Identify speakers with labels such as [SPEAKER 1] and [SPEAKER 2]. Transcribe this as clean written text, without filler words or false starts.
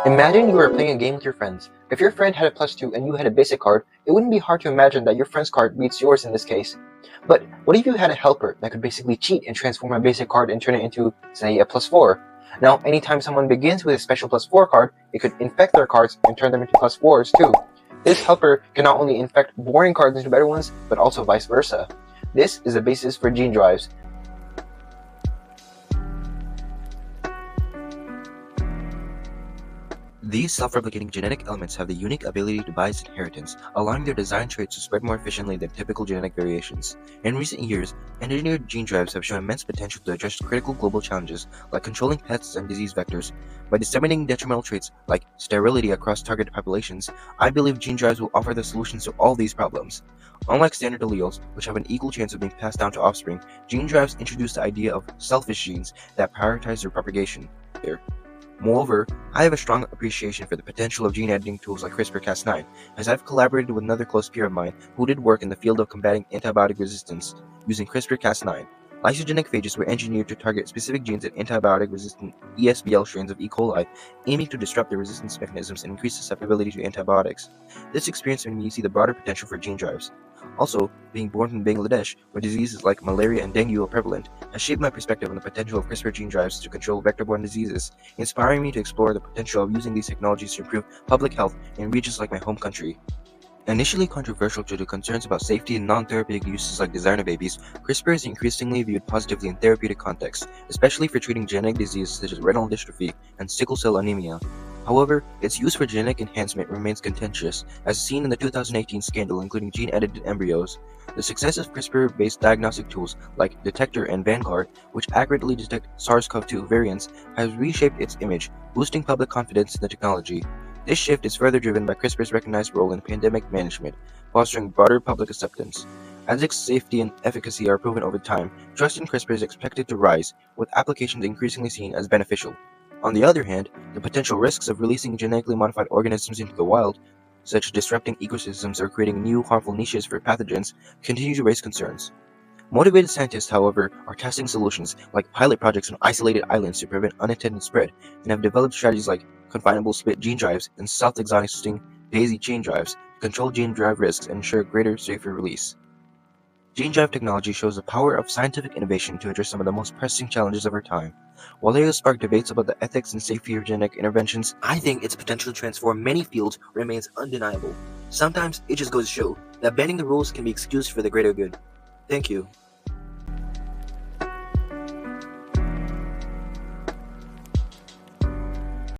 [SPEAKER 1] Imagine you were playing a game with your friends. If your friend had a +2 and you had a basic card, it wouldn't be hard to imagine that your friend's card beats yours in this case. But what if you had a helper that could basically cheat and transform a basic card and turn it into, say, a +4? Now, anytime someone begins with a special +4 card, it could infect their cards and turn them into +4s too. This helper can not only infect boring cards into better ones, but also vice versa. This is the basis for gene drives.
[SPEAKER 2] These self-replicating genetic elements have the unique ability to bias inheritance, allowing their design traits to spread more efficiently than typical genetic variations. In recent years, engineered gene drives have shown immense potential to address critical global challenges like controlling pests and disease vectors. By disseminating detrimental traits like sterility across target populations, I believe gene drives will offer the solutions to all these problems. Unlike standard alleles, which have an equal chance of being passed down to offspring, gene drives introduce the idea of selfish genes that prioritize their propagation. Moreover, I have a strong appreciation for the potential of gene editing tools like CRISPR-Cas9, as I've collaborated with another close peer of mine who did work in the field of combating antibiotic resistance using CRISPR-Cas9. Lysogenic phages were engineered to target specific genes in antibiotic-resistant ESBL strains of E. coli, aiming to disrupt their resistance mechanisms and increase susceptibility to antibiotics. This experience made me see the broader potential for gene drives. Also, being born in Bangladesh, where diseases like malaria and dengue are prevalent, has shaped my perspective on the potential of CRISPR gene drives to control vector-borne diseases, inspiring me to explore the potential of using these technologies to improve public health in regions like my home country. Initially controversial due to concerns about safety and non-therapeutic uses like designer babies, CRISPR is increasingly viewed positively in therapeutic contexts, especially for treating genetic diseases such as retinal dystrophy and sickle cell anemia. However, its use for genetic enhancement remains contentious, as seen in the 2018 scandal including gene-edited embryos. The success of CRISPR-based diagnostic tools like Detector and Vanguard, which accurately detect SARS-CoV-2 variants, has reshaped its image, boosting public confidence in the technology. This shift is further driven by CRISPR's recognized role in pandemic management, fostering broader public acceptance. As its safety and efficacy are proven over time, trust in CRISPR is expected to rise, with applications increasingly seen as beneficial. On the other hand, the potential risks of releasing genetically modified organisms into the wild, such as disrupting ecosystems or creating new harmful niches for pathogens, continue to raise concerns. Motivated scientists, however, are testing solutions like pilot projects on isolated islands to prevent unintended spread, and have developed strategies like confinable split gene drives and self-exhausting daisy chain drives to control gene drive risks and ensure greater, safer release. Gene drive technology shows the power of scientific innovation to address some of the most pressing challenges of our time. While they have sparked debates about the ethics and safety of genetic interventions, I think its potential to transform many fields remains undeniable. Sometimes it just goes to show that bending the rules can be excused for the greater good. Thank you.